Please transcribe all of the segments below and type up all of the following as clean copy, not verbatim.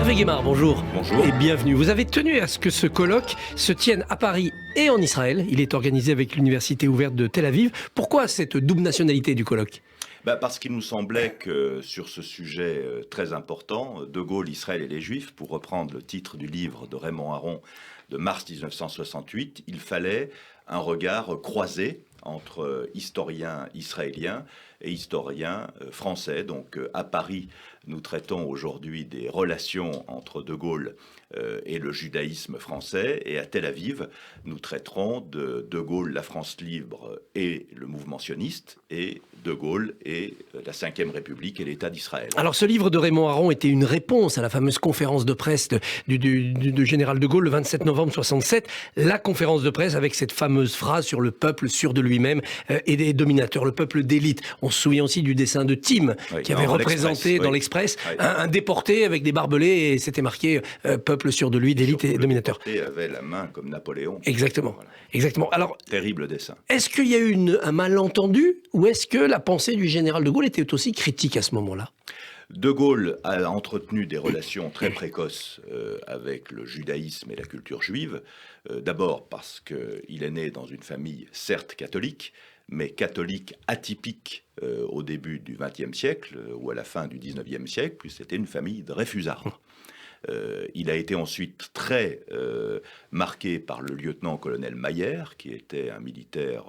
Hervé Guémard, bonjour. Bonjour. Et bienvenue. Vous avez tenu à ce que ce colloque se tienne à Paris et en Israël. Il est organisé avec l'Université ouverte de Tel Aviv. Pourquoi cette double nationalité du colloque ? Parce qu'il nous semblait que sur ce sujet très important, De Gaulle, Israël et les Juifs, pour reprendre le titre du livre de Raymond Aron de mars 1968, il fallait un regard croisé entre historiens israéliens et historiens français. Donc à Paris, nous traitons aujourd'hui des relations entre De Gaulle et le judaïsme français, et à Tel Aviv, nous traiterons de De Gaulle, la France libre et le mouvement sioniste, et De Gaulle et la Ve République et l'État d'Israël. Alors ce livre de Raymond Aron était une réponse à la fameuse conférence de presse du général de Gaulle le 27 novembre 67, la conférence de presse avec cette fameuse phrase sur le peuple sûr de lui-même et des dominateurs, le peuple d'élite. On se souvient aussi du dessin de Tim qui avait représenté dans l'Express un déporté avec des barbelés, et c'était marqué peuple sûr de lui, d'élite et dominateur. Le déporté avait la main comme Napoléon. Exactement. Voilà. Exactement. Alors, terrible dessin. Est-ce qu'il y a eu un malentendu, ou est-ce que la pensée du général de Gaulle était aussi critique à ce moment-là ? De Gaulle a entretenu des relations très précoces avec le judaïsme et la culture juive. D'abord parce qu'il est né dans une famille certes catholique, mais catholique atypique au début du XXe siècle ou à la fin du XIXe siècle, puis c'était une famille de Dreyfusards. Il a été ensuite très marqué par le lieutenant-colonel Mayer, qui était un militaire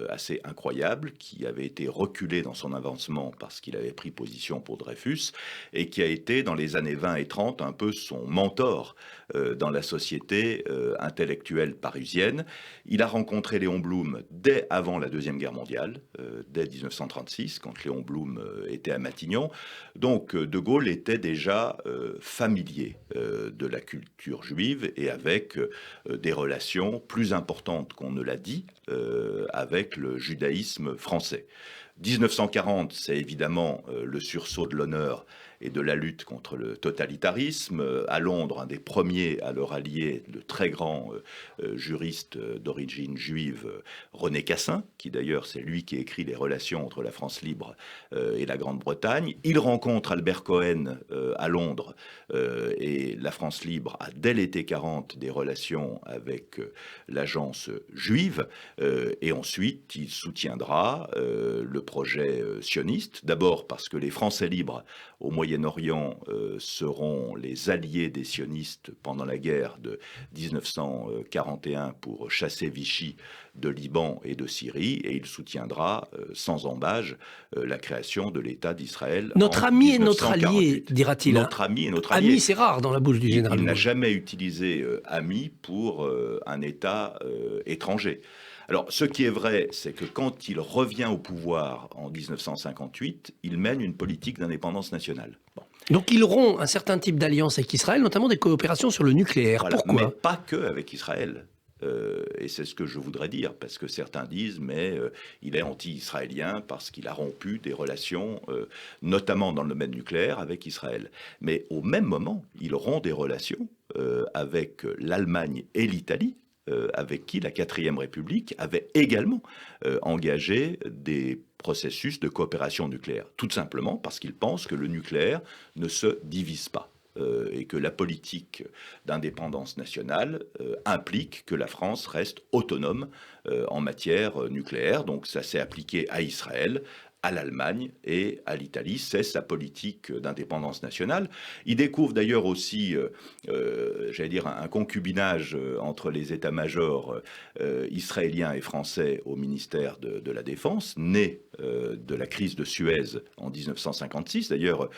assez incroyable, qui avait été reculé dans son avancement parce qu'il avait pris position pour Dreyfus, et qui a été dans les années 20 et 30 un peu son mentor dans la société intellectuelle parisienne. Il a rencontré Léon Blum dès avant la Deuxième Guerre mondiale, dès 1936, quand Léon Blum était à Matignon. Donc De Gaulle était déjà familier de la culture juive et avec des relations plus importantes qu'on ne l'a dit avec le judaïsme français. 1940, c'est évidemment le sursaut de l'honneur et de la lutte contre le totalitarisme. À Londres, un des premiers à le rallier, le très grand juriste d'origine juive, René Cassin, qui d'ailleurs c'est lui qui écrit les relations entre la France libre et la Grande-Bretagne. Il rencontre Albert Cohen à Londres, et la France libre a dès l'été 40 des relations avec l'agence juive, et ensuite il soutiendra le projet sioniste, d'abord parce que les Français libres au Moyen-Orient seront les alliés des sionistes pendant la guerre de 1941 pour chasser Vichy de Liban et de Syrie, et il soutiendra sans embâge la création de l'État d'Israël. Notre ami et notre allié, dira-t-il. Notre ami et notre allié. Ami, c'est rare dans la bouche du général. Il n'a jamais utilisé ami pour un État étranger. Alors, ce qui est vrai, c'est que quand il revient au pouvoir en 1958, il mène une politique d'indépendance nationale. Bon. Donc il rompt un certain type d'alliance avec Israël, notamment des coopérations sur le nucléaire. Voilà. Pourquoi ? Mais pas que avec Israël. Et c'est ce que je voudrais dire, parce que certains disent, mais il est anti-israélien parce qu'il a rompu des relations, notamment dans le domaine nucléaire, avec Israël. Mais au même moment, il rompt des relations avec l'Allemagne et l'Italie, avec qui la 4e République avait également engagé des processus de coopération nucléaire. Tout simplement parce qu'il pense que le nucléaire ne se divise pas. Et que la politique d'indépendance nationale implique que la France reste autonome en matière nucléaire. Donc ça s'est appliqué à Israël, à l'Allemagne et à l'Italie. C'est sa politique d'indépendance nationale. Il découvre d'ailleurs aussi, j'allais dire, un concubinage entre les états-majors israéliens et français au ministère de la Défense, né de la crise de Suez en 1956. D'ailleurs,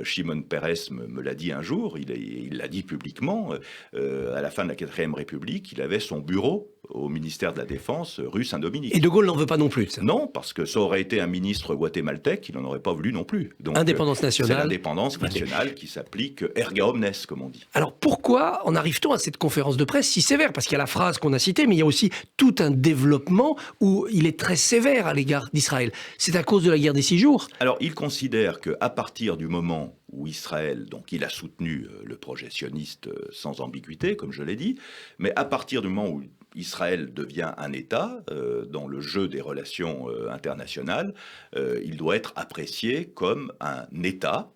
Shimon Peres me l'a dit un jour, il l'a dit publiquement, à la fin de la 4e République, il avait son bureau au ministère de la Défense rue Saint-Dominique. Et De Gaulle n'en veut pas non plus, ça. Non, parce que ça aurait été un ministre guatémaltèque, il n'en aurait pas voulu non plus. Donc, indépendance nationale. C'est l'indépendance nationale qui s'applique erga omnes, comme on dit. Alors pourquoi en arrive-t-on à cette conférence de presse si sévère ? Parce qu'il y a la phrase qu'on a citée, mais il y a aussi tout un développement où il est très sévère à l'égard d'Israël. C'est à cause de la guerre des 6 jours ? Alors, il considère qu'à partir du moment où Israël, donc il a soutenu le projet sioniste sans ambiguïté, comme je l'ai dit, mais à partir du moment où Israël devient un État dans le jeu des relations internationales, il doit être apprécié comme un État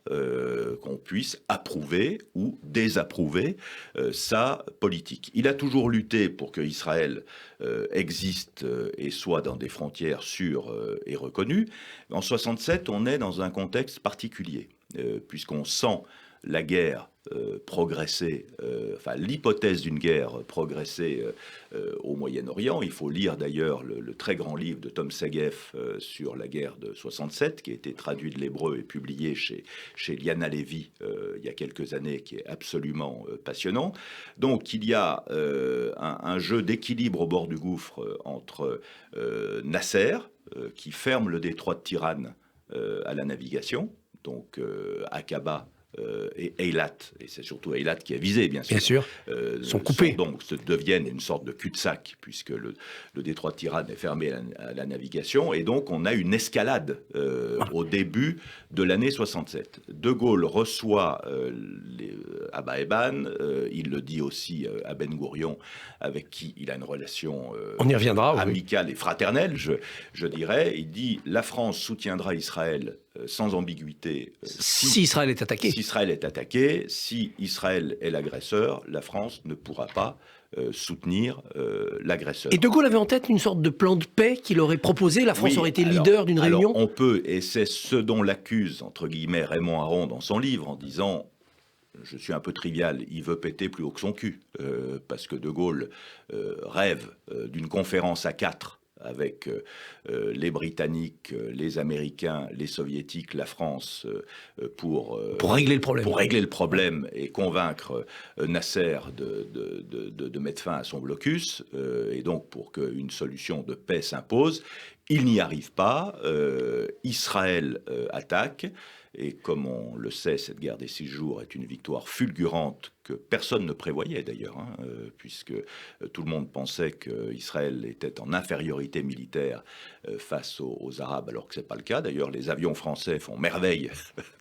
qu'on puisse approuver ou désapprouver sa politique. Il a toujours lutté pour que Israël existe et soit dans des frontières sûres et reconnues. En 67, on est dans un contexte particulier, puisqu'on sent la guerre progresser, enfin l'hypothèse d'une guerre progresser au Moyen-Orient. Il faut lire d'ailleurs le très grand livre de Tom Segev sur la guerre de 67, qui a été traduit de l'hébreu et publié chez Liana Levy il y a quelques années, qui est absolument passionnant. Donc il y a un jeu d'équilibre au bord du gouffre entre Nasser, qui ferme le détroit de Tiran à la navigation, donc Aqaba et Eilat, et c'est surtout Eilat qui est visé, bien sûr, sont coupés. Donc deviennent une sorte de cul-de-sac, puisque le détroit de Tiran est fermé à la navigation, et donc on a une escalade au début de l'année 67. De Gaulle reçoit Abba Eban, il le dit aussi à Ben Gourion, avec qui il a une relation on y reviendra, amicale et fraternelle, je dirais. Il dit « La France soutiendra Israël sans ambiguïté si Israël est attaqué. Si Israël est attaqué, si Israël est l'agresseur, la France ne pourra pas soutenir l'agresseur. » Et De Gaulle avait en tête une sorte de plan de paix qu'il aurait proposé. La France aurait été leader d'une réunion. On peut, et c'est ce dont l'accuse, entre guillemets, Raymond Aron dans son livre, en disant... Je suis un peu trivial, il veut péter plus haut que son cul, parce que De Gaulle rêve d'une conférence à 4 avec les Britanniques, les Américains, les Soviétiques, la France, pour régler le problème. Pour régler le problème et convaincre Nasser de mettre fin à son blocus, et donc pour qu'une solution de paix s'impose. Il n'y arrive pas, Israël attaque. Et comme on le sait, cette guerre des 6 jours est une victoire fulgurante que personne ne prévoyait d'ailleurs, puisque tout le monde pensait qu'Israël était en infériorité militaire face aux Arabes, alors que ce n'est pas le cas. D'ailleurs, les avions français font merveille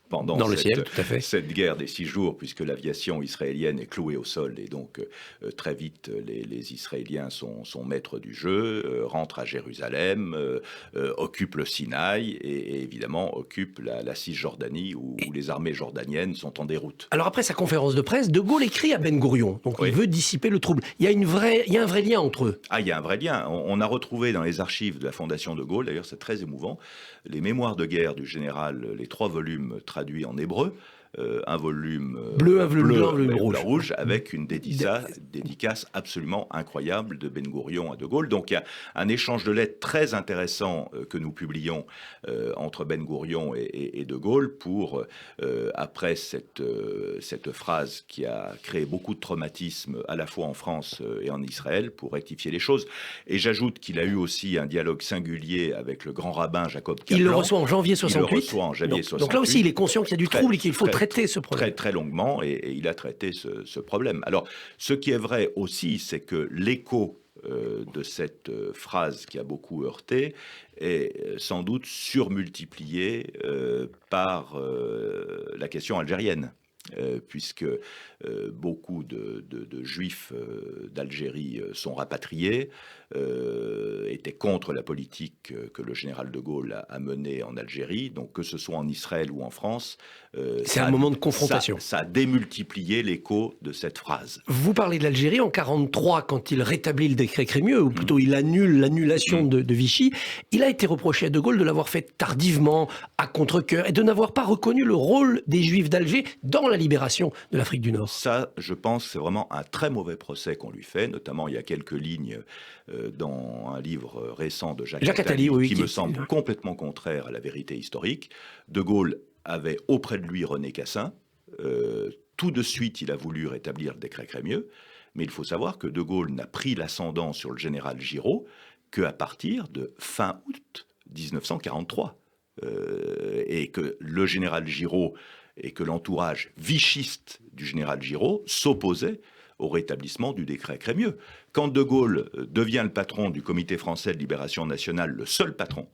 pendant cette guerre des 6 jours, puisque l'aviation israélienne est clouée au sol, et donc très vite les Israéliens sont maîtres du jeu, rentrent à Jérusalem, occupent le Sinaï et évidemment occupent la Cisjordanie, où les armées jordaniennes sont en déroute. Alors après sa conférence de presse, De Gaulle écrit à Ben Gourion, donc il veut dissiper le trouble. Il y a un vrai lien entre eux. Ah, il y a un vrai lien. On a retrouvé dans les archives de la Fondation De Gaulle, d'ailleurs c'est très émouvant, les mémoires de guerre du général, les 3 volumes traduits en hébreu, un volume bleu, un volume blanc, un volume rouge, avec une dédicace absolument incroyable de Ben Gourion à De Gaulle. Donc il y a un échange de lettres très intéressant que nous publions entre Ben Gourion et De Gaulle pour, après cette phrase qui a créé beaucoup de traumatisme à la fois en France et en Israël, pour rectifier les choses. Et j'ajoute qu'il a eu aussi un dialogue singulier avec le grand rabbin Jacob Kaplan. Il le reçoit en janvier 68. Donc là aussi, il est conscient qu'il y a du trouble et qu'il faut traiter ce problème. Très, très longuement, et il a traité ce problème. Alors, ce qui est vrai aussi, c'est que l'écho de cette phrase qui a beaucoup heurté est sans doute surmultiplié par la question algérienne. Puisque beaucoup de juifs d'Algérie sont rapatriés, étaient contre la politique que le général de Gaulle a menée en Algérie. Donc que ce soit en Israël ou en France, c'est un moment de confrontation. Ça a démultiplié l'écho de cette phrase. Vous parlez de l'Algérie en 1943, quand il rétablit le décret Crémieux, ou plutôt il annule l'annulation de Vichy. Il a été reproché à De Gaulle de l'avoir fait tardivement, à contre-cœur, et de n'avoir pas reconnu le rôle des Juifs d'Alger dans la libération de l'Afrique du Nord. Ça, je pense, c'est vraiment un très mauvais procès qu'on lui fait. Notamment, il y a quelques lignes dans un livre récent de Jacques Attali, qui me semble complètement contraire à la vérité historique. De Gaulle avait auprès de lui René Cassin. Tout de suite, il a voulu rétablir le décret Crémieux. Mais il faut savoir que De Gaulle n'a pris l'ascendant sur le général Giraud qu'à partir de fin août 1943. Et que le général Giraud et que l'entourage vichiste du général Giraud s'opposait au rétablissement du décret Crémieux. Quand De Gaulle devient le patron du Comité français de libération nationale, le seul patron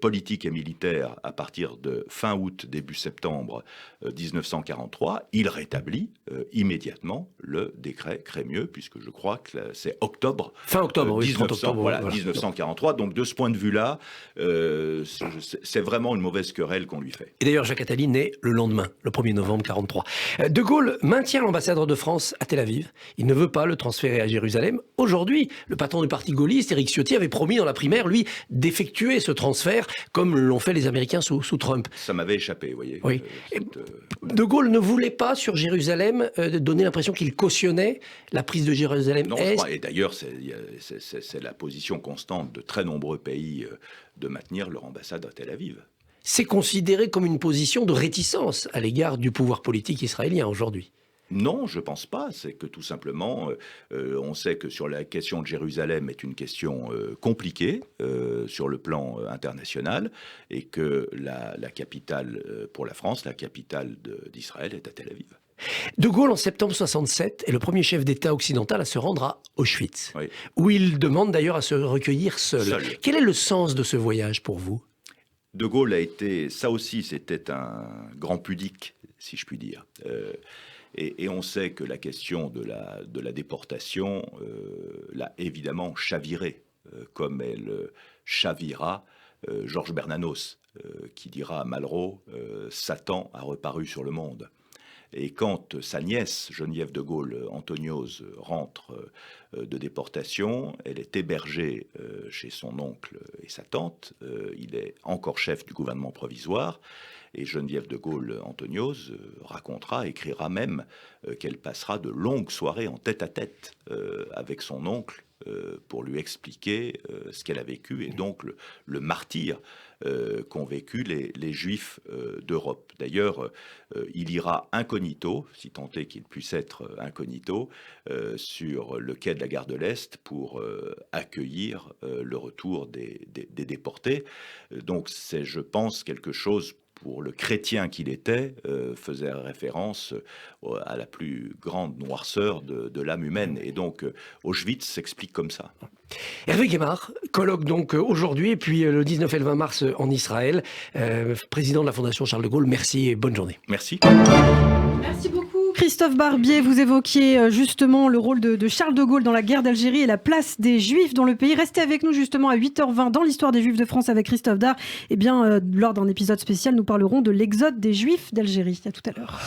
politique et militaire à partir de fin août, début septembre 1943, il rétablit immédiatement le décret Crémieux, puisque je crois que c'est octobre. Fin octobre, oui, 1900, 30 octobre. voilà, 1943. Donc de ce point de vue-là, c'est vraiment une mauvaise querelle qu'on lui fait. Et d'ailleurs, Jacques Attali naît le lendemain, le 1er novembre 1943. De Gaulle maintient l'ambassadeur de France à Tel Aviv. Il ne veut pas le transférer à Jérusalem. Aujourd'hui, le patron du parti gaulliste, Éric Ciotti, avait promis dans la primaire, lui, d'effectuer ce transfert, comme l'ont fait les Américains sous Trump. Ça m'avait échappé, vous voyez. Oui. De Gaulle ne voulait pas, sur Jérusalem, donner l'impression qu'il cautionnait la prise de Jérusalem-Est. Non, je crois, et d'ailleurs, c'est la position constante de très nombreux pays de maintenir leur ambassade à Tel Aviv. C'est considéré comme une position de réticence à l'égard du pouvoir politique israélien aujourd'hui. Non, je ne pense pas. C'est que tout simplement, on sait que sur la question de Jérusalem est une question compliquée sur le plan international et que la capitale pour la France, la capitale d'Israël est à Tel Aviv. De Gaulle, en septembre 1967, est le premier chef d'État occidental à se rendre à Auschwitz, Oui. où il demande d'ailleurs à se recueillir seul. Quel est le sens de ce voyage pour vous ? De Gaulle a été, ça aussi c'était un grand pudique, si je puis dire. Et on sait que la question de la déportation l'a évidemment chaviré, comme elle chavira Georges Bernanos, qui dira à Malraux « Satan a reparu sur le monde ». Et quand sa nièce, Geneviève de Gaulle Antoniose, rentre de déportation, elle est hébergée chez son oncle et sa tante. Il est encore chef du gouvernement provisoire. Et Geneviève de Gaulle Antoniose racontera, écrira même qu'elle passera de longues soirées en tête-à-tête avec son oncle pour lui expliquer ce qu'elle a vécu et donc le martyre qu'ont vécu les Juifs d'Europe. D'ailleurs, il ira incognito, si tant est qu'il puisse être incognito, sur le quai de la gare de l'Est pour accueillir le retour des déportés. Donc c'est, je pense, quelque chose pour le chrétien qu'il était, faisait référence à la plus grande noirceur de l'âme humaine. Et donc, Auschwitz s'explique comme ça. Hervé Guémard, colloque donc aujourd'hui, et puis le 19 et le 20 mars en Israël. Président de la Fondation Charles de Gaulle, merci et bonne journée. Merci. Merci beaucoup. Christophe Barbier, vous évoquiez justement le rôle de Charles de Gaulle dans la guerre d'Algérie et la place des Juifs dans le pays. Restez avec nous justement à 8h20 dans l'histoire des Juifs de France avec Christophe Dard. Eh bien, lors d'un épisode spécial, nous parlerons de l'exode des Juifs d'Algérie. À tout à l'heure.